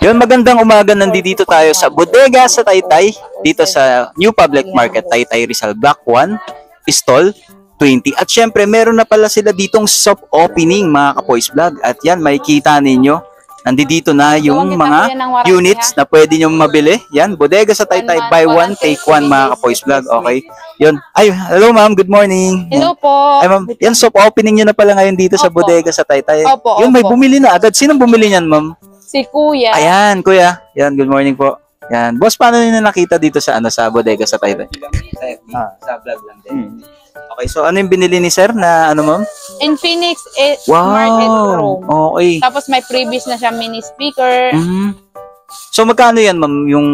Yun, magandang umaga. Nandito tayo sa bodega sa Taytay, dito sa New Public Market, Taytay Rizal, Block 1, Stall 20. At syempre, meron na pala sila ditong soft opening, mga Kapoys Vlog. At yan, makikita ninyo, nandito na yung mga units na pwede nyo mabili. Yan, bodega sa Taytay, buy one, take one, mga Kapoys Vlog. Okay, yun. Ay, hello ma'am, good morning. Hello po. Ay ma'am, yan, soft opening nyo na pala ngayon dito sa bodega sa Taytay. Yun, may bumili na agad. Sinong bumili niyan, ma'am? Si Kuya. Ayan, Kuya. Yan, good morning po. Yan. Boss, paano niyo nakita dito sa sa bodega sa Taytay? Sa vlog lang din. Okay, so ano yung binili ni sir na ma'am? Infinix Smart 8 Pro. Okay. Tapos may previous na siya mini speaker. So magkano yan, ma'am, yung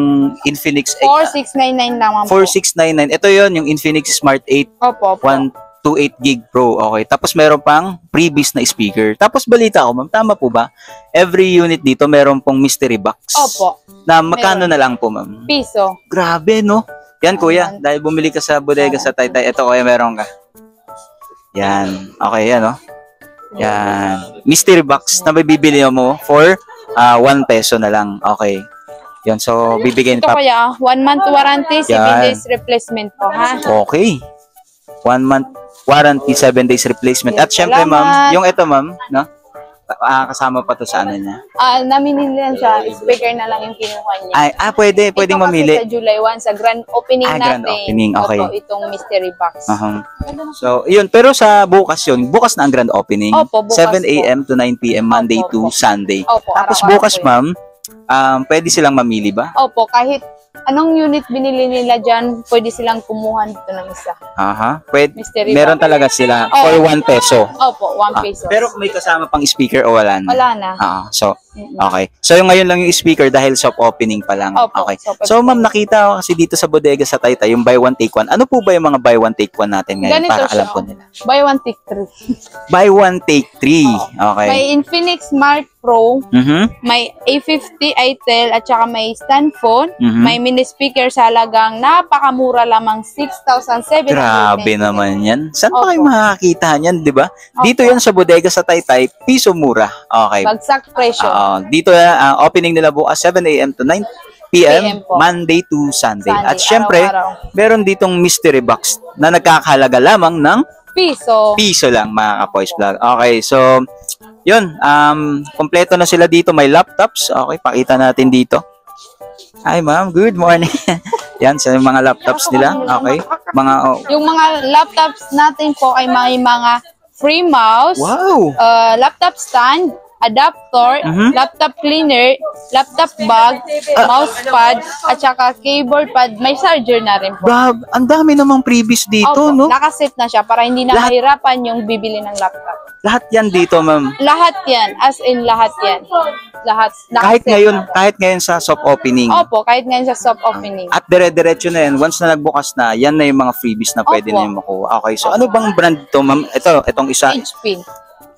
Infinix 4699 naman po. 4699. Ito yon yung Infinix Smart 8. Opo. 128 gig Pro. Okay. Tapos meron pang previous na speaker. Tapos balita ko, ma'am, tama po ba? Every unit dito meron pong mystery box. Opo. Na magkano na lang po, ma'am? Piso. Grabe, no? Yan, kuya. Dahil bumili ka sa bodega sa Taytay, ito, kuya, meron ka. Yan. Okay, yan, no? Yan. Mystery box na bibili mo for 1 peso na lang. Okay. Yan, so bibigyan Ito kaya, 1 month warranty, 7 days replacement po, ha? Okay. 1 month warranty, 7 days replacement. At syempre, ma'am, yung ito, ma'am, no? Kasama pa to sa niya. Namili lang siya, speaker na lang yung kinuha niya. Pwedeng ito mamili. Kasi sa July 1, sa grand opening natin. Grand opening, okay. Opo, itong mystery box. So, yun. Pero sa bukas yun, bukas na ang grand opening. Opo, bukas 7 a.m. to 9 p.m. Monday to Sunday. Opo, tapos araw-araw bukas, ma'am, pwede silang mamili ba? Opo, kahit anong unit binili nila dyan, pwede silang kumuha dito ng isa. Pwede. Mystery Meron box. talaga sila for 1 peso. Opo, 1 peso. Pero may kasama pang speaker o wala na? Wala na. So, okay. So, yung ngayon lang yung speaker dahil soft opening pa lang. Opo, okay. soft So, ma'am, nakita ko kasi dito sa bodega sa Taytay, yung buy one, take one. Ano po ba yung mga buy one, take one natin ngayon? Ganito Para siya. alam po nila. Buy one, take three. Buy one, take three. Okay. May Infinix Smart Pro, may A50 Itel, at saka may stand phone, may mini speaker sa halagang napakamura lamang 6,700. Grabe naman yan. Saan pa kayo makakita yan, di ba? Dito yan sa bodega sa Taytay, piso mura. Okay. Bagsak presyo. Dito opening nila bukas 7 a.m. to 9 p.m. Monday to Sunday. At syempre, meron ditong mystery box na nagkakahalaga lamang ng piso lang, mga Kapoys Vlog. Okay, so yun, kompleto na sila dito. May laptops. Okay, pakita natin dito. Hi ma'am, good morning. Yan, sa mga laptops nila. Okay, yung mga laptops natin po ay may mga free mouse, laptop stand, adapter, laptop cleaner, laptop bag, mouse pad, at saka keyboard pad. May charger na rin po. Ang dami namang previous dito, no? Nakaset na siya para hindi na mahirapan yung bibili ng laptop. Lahat yan dito, ma'am? Lahat yan. As in, lahat yan. Lahat. Kahit ngayon sa soft opening? Opo, kahit ngayon sa soft opening. At dire-diretso na yan. Once na nagbukas na, yan na yung mga freebies na pwede na yung makuha. Okay, so ano bang brand to, ma'am? Itong isa. HP.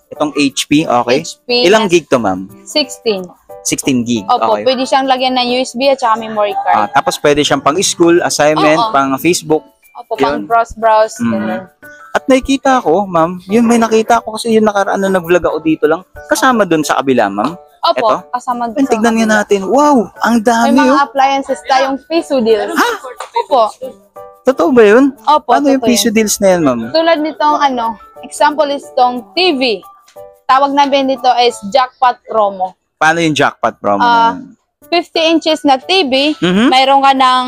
Itong HP, okay. HP. Ilang gig to, ma'am? 16. 16 gig. Opo, okay. pwede siyang lagyan ng USB at saka memory card. Tapos pwede siyang pang school, assignment, pang Facebook. Opo, pang browse. At nakikita ko, ma'am, yun may nakita ko kasi yung nakaraan na nag-vlog ako dito lang. Kasama dun sa kabila, ma'am. Opo, ito? kasama dun sa tignan nga natin. Wow, ang dami. May mga appliances tayong piso deals. Opo. Totoo ba yun? Opo, ano yung piso deals na yan, ma'am? Tulad nitong example is tong TV. Tawag namin dito is jackpot promo. Paano yung jackpot promo? 50 inches na TV, mayroon ka ng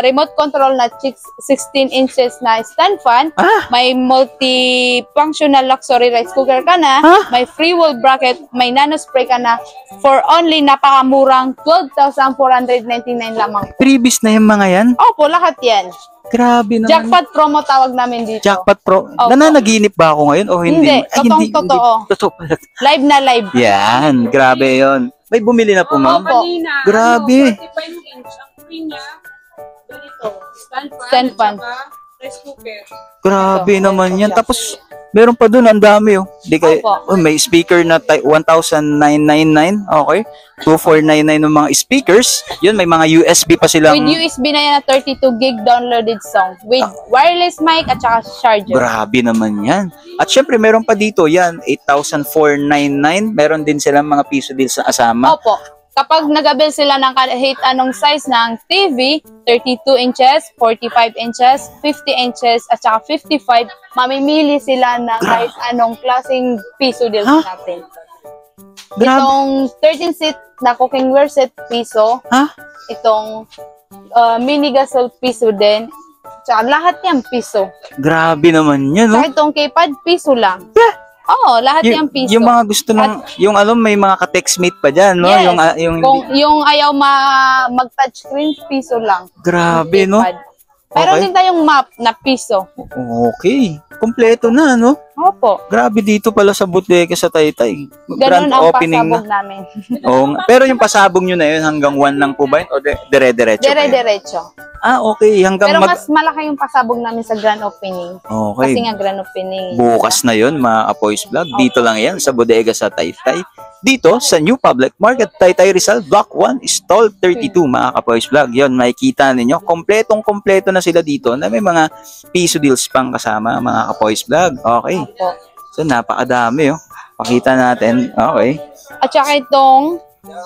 remote control na 16 inches na stand fan, may multi-functional luxury rice cooker ka na, may free wall bracket, may nano spray ka na, for only napakamurang 12,499 lamang. Previous na yung mga yan? Opo, lahat yan. Grabe naman. Jackpot promo tawag namin dito. Jackpot pro. Nananaginip ba ako ngayon o hindi? Hindi, totoo. Totoo pala. Live na live. Yan, grabe yon. May bumili na po, ma'am? Opo. Grabe. 45 inch. Ang free niya, ganito. Stand fan. Rice cooker. Grabe naman yan. Tapos, meron pa dun, ang dami Di kayo, may speaker na 1,999. Okay. 2,499 ng mga speakers. Yun, may mga USB pa silang. With USB na yan na 32 gig downloaded song. With wireless mic at saka charger. Grabe naman yan. At syempre, meron pa dito yan, 8,499. Meron din silang mga piso deals na asama. Opo. kapag nag-avail sila ng kahit anong size ng TV, 32 inches, 45 inches, 50 inches, at saka 55, mamimili sila ng kahit anong klaseng piso deals natin. Grabe. Itong 13 seat na cookingware set, piso. Itong mini gasol, piso din. Tsaka lahat yan, piso. Grabe naman yun, no? Tsaka itong keypad, piso lang. Oo, lahat yan piso. Yung mga gusto ng, yung alam, may mga ka-textmate pa dyan, no? Yes. Yung Ayaw mag-touchscreen, piso lang. grabe, no? Meron Okay. din tayong map na piso. Okay. Kompleto na, no? Opo. Grabe dito pala sa bodega sa Taytay. Ganun ang opening pasabog na. namin. Oo nga. Pero yung pasabog nyo na yun, hanggang 1 lang po ba yun? O dire-diretso pa yun? Dire-diretso. Okay. Hanggang Pero mas malaki yung pasabog namin sa grand opening. Okay. Kasi nga grand opening. Bukas na yun, mga Apoy's Vlog. Dito lang yan, sa bodega sa Taytay. Dito, sa New Public Market, Taytay Rizal, Block 1, Stall 32, mga Apoy's Vlog. Yun, makikita ninyo. Kompletong-kompleto na sila dito na may mga piso deals pang kasama, mga Apoy's Vlog. Okay. Opo. So, napakadami, oh. Pakita natin. Okay. At saka itong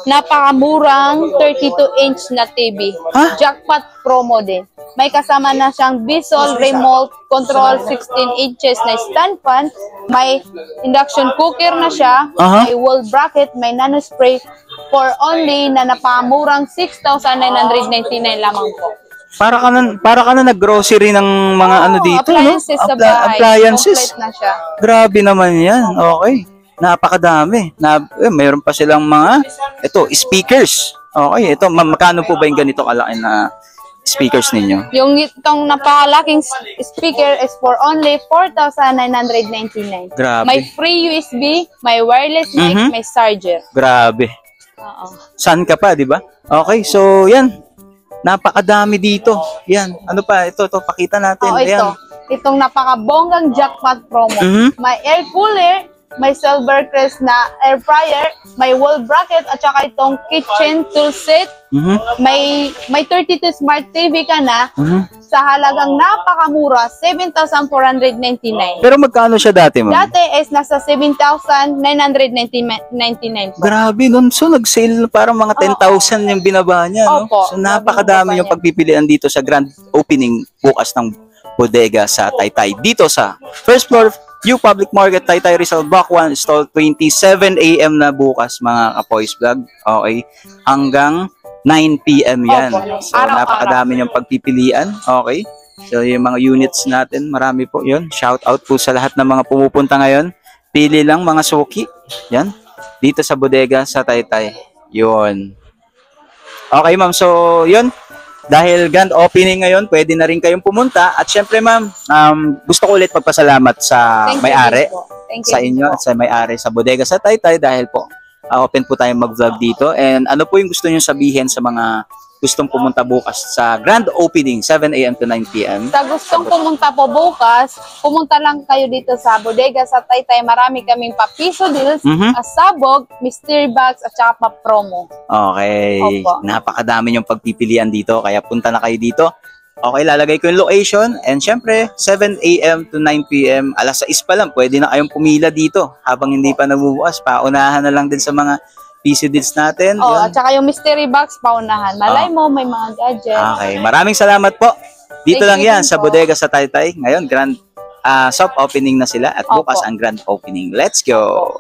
napakamurang 32-inch na TV. Jackpot promo din. May kasama na siyang Visual Remote Control 16 inches na stand fan. May induction cooker na siya. May wall bracket. May nano spray for only na napakamurang 6,999 lamang po. Para ka na nag-grocery ng mga ano dito, appliances no? sa bahay. Appliances. Complete na siya. Grabe naman yan. Okay. Napakadami. Mayroon pa silang mga, speakers. Okay. Ito, magkano po ba yung ganito kalaki na speakers ninyo? Yung itong napakalaking speaker is for only 4,999. Grabe. May free USB, may wireless mic, may charger. Grabe. Oo. Saan ka pa, di ba? Okay. So, yan. Napakadami dito. Yan. Ano pa? Ito, pakita natin. Oo, ito. Ayan. Itong napakabonggang jackpot promo. May air cooler, may silver crest na air fryer, may wall bracket, at saka itong kitchen tool set. May 32 smart TV ka na sa halagang napakamura, 7,499. Pero magkano siya dati, ma'am? Dati is nasa 7,999 po. Grabe nun. So, nag-sale parang mga 10,000 yung binaba niya, no? Opo. So, napakadami yung pagpipilian dito sa grand opening bukas ng bodega sa Taytay. Dito sa first floor, New Public Market, Taytay Rizal, Block 1, Stall 27 a.m. na bukas, mga Apoy's Vlog. Okay. Hanggang 9 p.m. yan. Opo. So, Araw-araw. napakadami yung pagpipilian. Okay. So, yung mga units natin, marami po yun. Shout out po sa lahat ng mga pumupunta ngayon. Pili lang mga suki. Yan. Dito sa bodega sa Taytay. Yun. Okay, ma'am. So, yun. Dahil grand opening ngayon, pwede na rin kayong pumunta. At syempre, ma'am, gusto ko ulit magpasalamat sa Thank you may-ari, po. Thank you sa inyo, po. at sa may-ari sa bodega sa Taytay dahil po open po tayong mag-vlog dito. And ano po yung gusto niyo sabihin sa mga gustong pumunta bukas sa grand opening, 7 a.m. to 9 p.m.? Sa gustong pumunta po bukas, pumunta lang kayo dito sa bodega sa Taytay. Marami kaming pa-piso deals, sabog, mystery bags, at saka pa-promo. Okay. Opo. Napakadami yung pagpipilian dito, kaya punta na kayo dito. Okay, lalagay ko yung location. And syempre, 7 a.m. to 9 p.m. alas 6 pa lang, pwede na kayong pumila dito. Habang hindi pa nabubukas, paunahan na lang din sa mga piso deals natin. Oh, Yun. at saka yung mystery box, paunahan. Malay mo, may mga gadget. Okay, maraming salamat po. Dito Thank lang you yan din sa po. bodega sa Taytay. Ngayon, grand soft opening na sila at Opo. bukas ang grand opening. Let's go!